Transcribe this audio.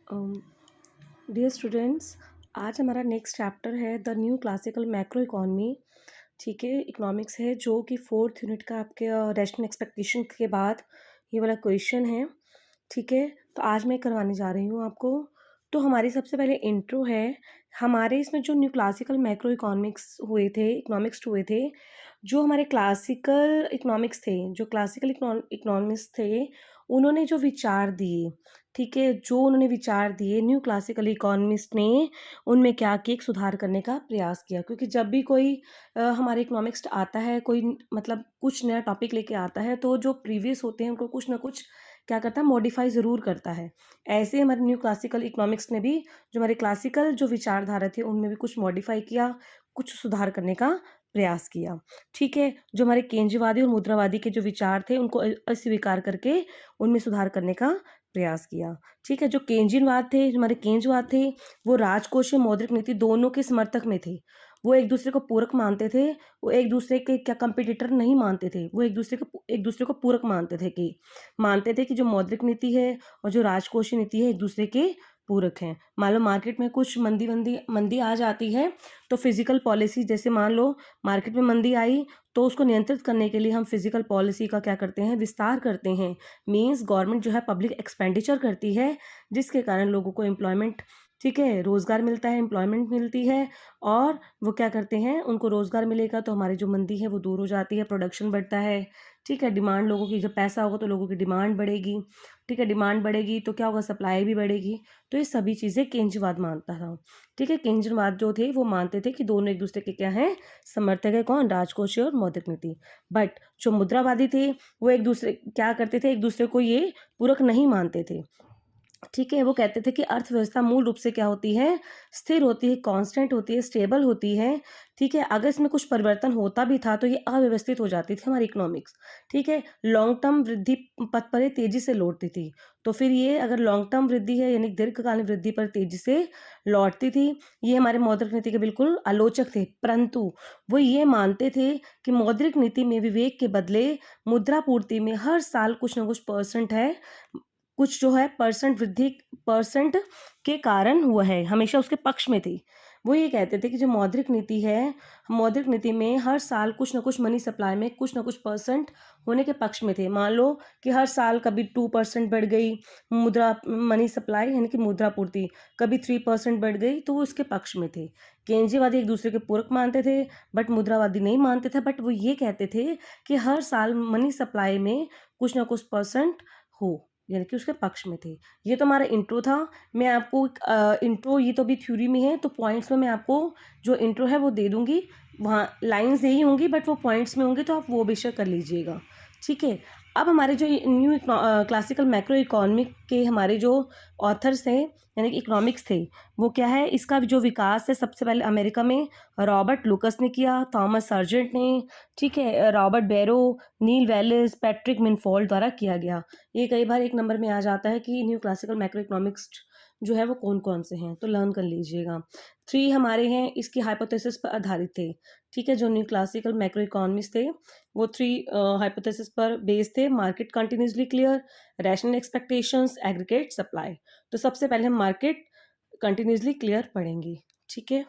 Dear students, आज हमारा next chapter है the new classical macro economy. ठीक है, इकोनॉमिक्स है जो कि फोर्थ यूनिट का आपके रैशनल एक्सपेक्टेशन के बाद ये वाला क्वेश्चन है। ठीक है, तो आज मैं करवाने जा रही हूँ आपको। तो हमारी सबसे पहले इंट्रो है। हमारे इसमें जो न्यू क्लासिकल मैक्रो इकोनॉमिक्स हुए थे, इकोनॉमिक्स हुए थे, जो हमारे क्लासिकल इकोनॉमिक्स थे, जो क्लासिकल इकोनॉमिक्स थे, उन्होंने जो विचार दिए, ठीक है, जो उन्होंने विचार दिए न्यू क्लासिकल इकोनॉमिस्ट ने उनमें क्या किया, एक सुधार करने का प्रयास किया। क्योंकि जब भी कोई हमारे इकोनॉमिक्स आता है, कोई मतलब कुछ नया टॉपिक लेके आता है, तो जो प्रीवियस होते हैं उनको कुछ ना कुछ क्या करता है, मॉडिफाई ज़रूर करता है। ऐसे हमारे न्यू क्लासिकल इकोनॉमिक्स ने भी जो हमारे क्लासिकल जो विचारधारा थी उनमें भी कुछ मॉडिफाई किया, कुछ सुधार करने का प्रयास किया। ठीक है, जो हमारे केंद्रवादी और मुद्रावादी के जो विचार थे उनको अस्वीकार करके उनमें सुधार करने का प्रयास किया। ठीक है, जो केंद्रीयवाद थे, जो हमारे केंद्रवाद थे, वो राजकोषीय मौद्रिक नीति दोनों के समर्थक में थे। वो एक दूसरे को पूरक मानते थे, वो एक दूसरे के क्या कंपटीटर नहीं मानते थे, वो एक दूसरे को पूरक मानते थे कि जो मौद्रिक नीति है और जो राजकोषीय नीति है एक दूसरे के पूरक हैं। मान लो मार्केट में कुछ मंदी आ जाती है, तो फिजिकल पॉलिसी, जैसे मान लो मार्केट में मंदी आई, तो उसको नियंत्रित करने के लिए हम फिजिकल पॉलिसी का क्या करते हैं, विस्तार करते हैं। मींस गवर्नमेंट जो है पब्लिक एक्सपेंडिचर करती है, जिसके कारण लोगों को एम्प्लॉयमेंट, ठीक है, रोज़गार मिलता है, एम्प्लॉयमेंट मिलती है, और वो क्या करते हैं, उनको रोज़गार मिलेगा तो हमारी जो मंदी है वो दूर हो जाती है, प्रोडक्शन बढ़ता है। ठीक है, डिमांड, लोगों की जब पैसा होगा तो लोगों की डिमांड बढ़ेगी। ठीक है, डिमांड बढ़ेगी तो क्या होगा, सप्लाई भी बढ़ेगी। तो ये सभी चीज़ें केंद्रवाद मानता था। ठीक है, केंद्रवाद जो थे वो मानते थे कि दोनों एक दूसरे के क्या हैं, समर्थक है। कौन? राजकोषीय और मौद्रिक नीति। बट जो मुद्रावादी थे वो एक दूसरे क्या करते थे, एक दूसरे को ये पूरक नहीं मानते थे। ठीक है, वो कहते थे कि अर्थव्यवस्था मूल रूप से क्या होती है, स्थिर होती है, कांस्टेंट होती है, स्टेबल होती है। ठीक है, अगर इसमें कुछ परिवर्तन होता भी था तो ये अव्यवस्थित हो जाती थी हमारी इकोनॉमिक्स। ठीक है, लॉन्ग टर्म वृद्धि पथ पर ये तेजी से लौटती थी। तो फिर ये अगर लॉन्ग टर्म वृद्धि है यानी दीर्घकालीन वृद्धि पर तेजी से लौटती थी, ये हमारे मौद्रिक नीति के बिल्कुल आलोचक थे। परंतु वो ये मानते थे कि मौद्रिक नीति में विवेक के बदले मुद्रापूर्ति में हर साल कुछ ना कुछ परसेंट है, कुछ जो है परसेंट वृद्धि, परसेंट के कारण हुआ है, हमेशा उसके पक्ष में थी। वो ये कहते थे कि जो मौद्रिक नीति है, मौद्रिक नीति में हर साल कुछ ना कुछ मनी सप्लाई में कुछ ना कुछ परसेंट होने के पक्ष में थे। मान लो कि हर साल कभी 2% बढ़ गई मुद्रा मनी सप्लाई यानी कि मुद्रा पूर्ति, कभी 3% बढ़ गई, तो वो उसके पक्ष में थे। केंद्रीयवादी एक दूसरे के पूरक मानते थे, बट मुद्रावादी नहीं मानते थे। बट वो ये कहते थे कि हर साल मनी सप्लाई में कुछ ना कुछ परसेंट हो, यानी कि उसके पक्ष में थे। ये तो हमारा इंट्रो था। मैं आपको इंट्रो, ये तो अभी थ्योरी में है, तो पॉइंट्स में मैं आपको जो इंट्रो है वो दे दूंगी। वहाँ लाइंस यही होंगी बट वो पॉइंट्स में होंगे, तो आप वो बेशक कर लीजिएगा। ठीक है, अब हमारे जो न्यू क्लासिकल मैक्रो इकोनॉमिक के हमारे जो ऑथर्स हैं यानी कि इकोनॉमिक्स थे, वो क्या है, इसका जो विकास है सबसे पहले अमेरिका में रॉबर्ट लुकस ने किया, थॉमस सर्जेंट ने, ठीक है, रॉबर्ट बैरो, नील वेलिस, पैट्रिक मिनफोल्ड द्वारा किया गया। ये कई बार एक नंबर में आ जाता है कि न्यू क्लासिकल मैक्रो इकोनॉमिक्स जो है वो कौन कौन से हैं, तो लर्न कर लीजिएगा। 3 हमारे हैं, इसकी हाइपोथेसिस पर आधारित थे। ठीक है, जो न्यू क्लासिकल मैक्रो इकोनॉमिक्स थे वो 3 हाइपोथेसिस पर बेस्ड थे। Market continuously clear, rational expectations, aggregate supply. तो सबसे पहले हम मार्केट कंटिन्यूसली क्लियर पढ़ेंगे। ठीक है।